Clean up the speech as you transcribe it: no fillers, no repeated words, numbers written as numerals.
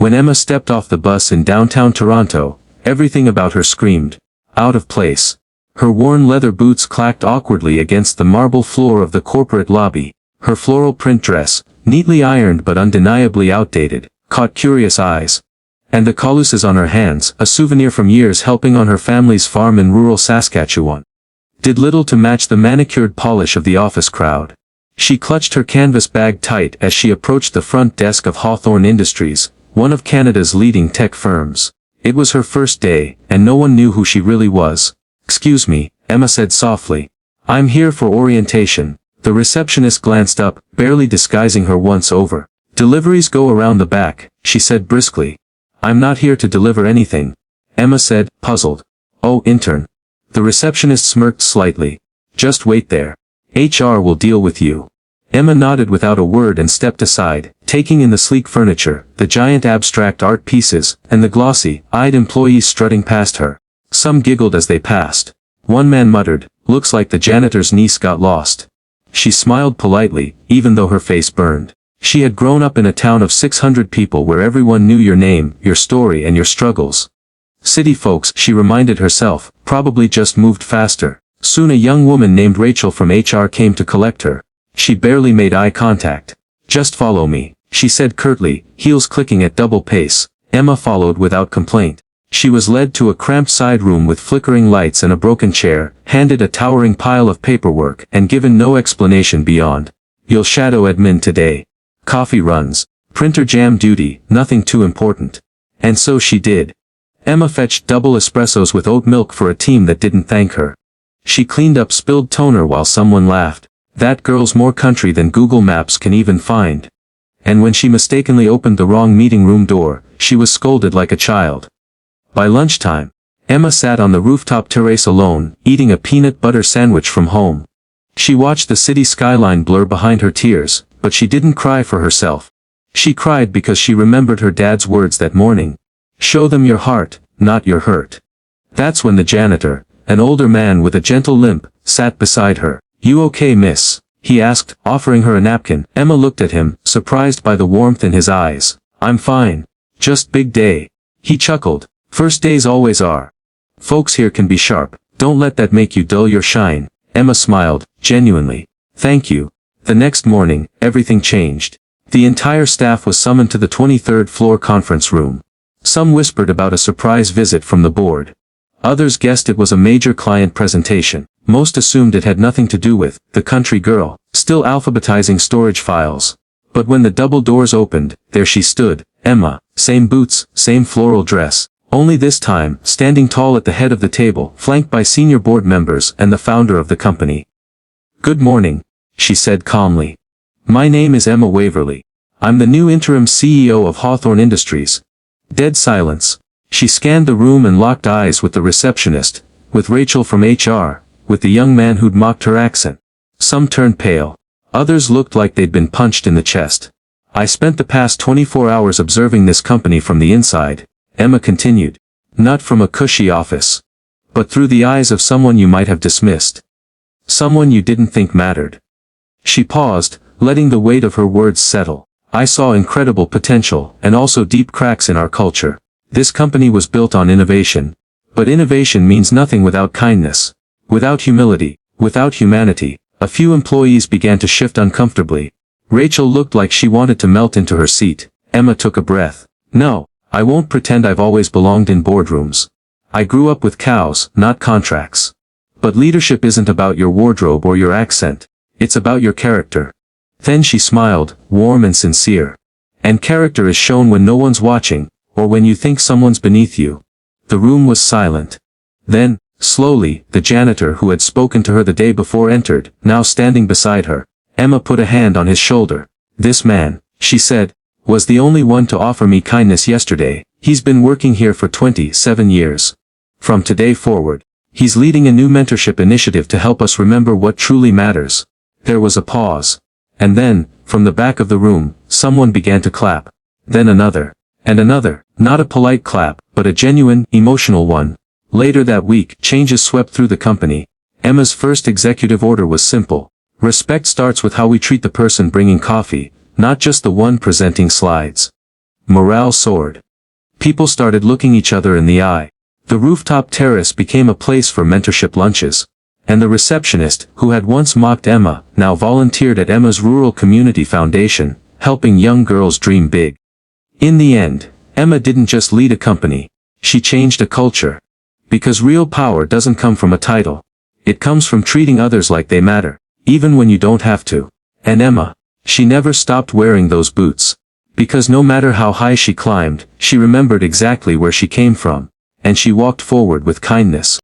When Emma stepped off the bus in downtown Toronto, everything about her screamed, out of place. Her worn leather boots clacked awkwardly against the marble floor of the corporate lobby. Her floral print dress, neatly ironed but undeniably outdated, caught curious eyes. And the caluses on her hands, a souvenir from years helping on her family's farm in rural Saskatchewan, did little to match the manicured polish of the office crowd. She clutched her canvas bag tight as she approached the front desk of Hawthorne Industries, one of Canada's leading tech firms. It was her first day, and no one knew who she really was. "Excuse me," Emma said softly. "I'm here for orientation." The receptionist glanced up, barely disguising her once-over. "Deliveries go around the back," she said briskly. "I'm not here to deliver anything," Emma said, puzzled. "Oh, intern." The receptionist smirked slightly. "Just wait there. HR will deal with you." Emma nodded without a word and stepped aside, taking in the sleek furniture, the giant abstract art pieces, and the glossy-eyed employees strutting past her. Some giggled as they passed. One man muttered, "Looks like the janitor's niece got lost." She smiled politely, even though her face burned. She had grown up in a town of 600 people where everyone knew your name, your story and your struggles. City folks, she reminded herself, probably just moved faster. Soon a young woman named Rachel from HR came to collect her. She barely made eye contact. "Just follow me," she said curtly, heels clicking at double pace. Emma followed without complaint. She was led to a cramped side room with flickering lights and a broken chair, handed a towering pile of paperwork, and given no explanation beyond. "You'll shadow admin today. Coffee runs. Printer jam duty, nothing too important." And so she did. Emma fetched double espressos with oat milk for a team that didn't thank her. She cleaned up spilled toner while someone laughed. "That girl's more country than Google Maps can even find." And when she mistakenly opened the wrong meeting room door, she was scolded like a child. By lunchtime, Emma sat on the rooftop terrace alone, eating a peanut butter sandwich from home. She watched the city skyline blur behind her tears, but she didn't cry for herself. She cried because she remembered her dad's words that morning. "Show them your heart, not your hurt." That's when the janitor, an older man with a gentle limp, sat beside her. "You okay, miss?" he asked, offering her a napkin. Emma looked at him, surprised by the warmth in his eyes. "I'm fine. Just big day." He chuckled. "First days always are. Folks here can be sharp. Don't let that make you dull your shine." Emma smiled, genuinely. "Thank you." The next morning, everything changed. The entire staff was summoned to the 23rd floor conference room. Some whispered about a surprise visit from the board. Others guessed it was a major client presentation. Most assumed it had nothing to do with the country girl, still alphabetizing storage files. But when the double doors opened, there she stood, Emma, same boots, same floral dress. Only this time, standing tall at the head of the table, flanked by senior board members and the founder of the company. "Good morning," she said calmly. "My name is Emma Waverly. I'm the new interim CEO of Hawthorne Industries." Dead silence. She scanned the room and locked eyes with the receptionist, with Rachel from HR, with the young man who'd mocked her accent. Some turned pale. Others looked like they'd been punched in the chest. "I spent the past 24 hours observing this company from the inside," Emma continued. "Not from a cushy office. But through the eyes of someone you might have dismissed. Someone you didn't think mattered." She paused, letting the weight of her words settle. "I saw incredible potential, and also deep cracks in our culture. This company was built on innovation. But innovation means nothing without kindness. Without humility. Without humanity." A few employees began to shift uncomfortably. Rachel looked like she wanted to melt into her seat. Emma took a breath. "No. I won't pretend I've always belonged in boardrooms. I grew up with cows, not contracts. But leadership isn't about your wardrobe or your accent. It's about your character." Then she smiled, warm and sincere. "And character is shown when no one's watching, or when you think someone's beneath you." The room was silent. Then, slowly, the janitor who had spoken to her the day before entered, now standing beside her. Emma put a hand on his shoulder. "This man," she said, "was the only one to offer me kindness yesterday. He's been working here for 27 years. From today forward, he's leading a new mentorship initiative to help us remember what truly matters." There was a pause. And then, from the back of the room, someone began to clap. Then another. And another. Not a polite clap, but a genuine, emotional one. Later that week, changes swept through the company. Emma's first executive order was simple. Respect starts with how we treat the person bringing coffee, not just the one presenting slides. morale soared. People started looking each other in the eye. The rooftop terrace became a place for mentorship lunches. And the receptionist, who had once mocked Emma, now volunteered at Emma's Rural Community Foundation, helping young girls dream big. In the end, Emma didn't just lead a company. She changed a culture. Because real power doesn't come from a title. It comes from treating others like they matter, even when you don't have to. And Emma, she never stopped wearing those boots. Because no matter how high she climbed, she remembered exactly where she came from. And she walked forward with kindness.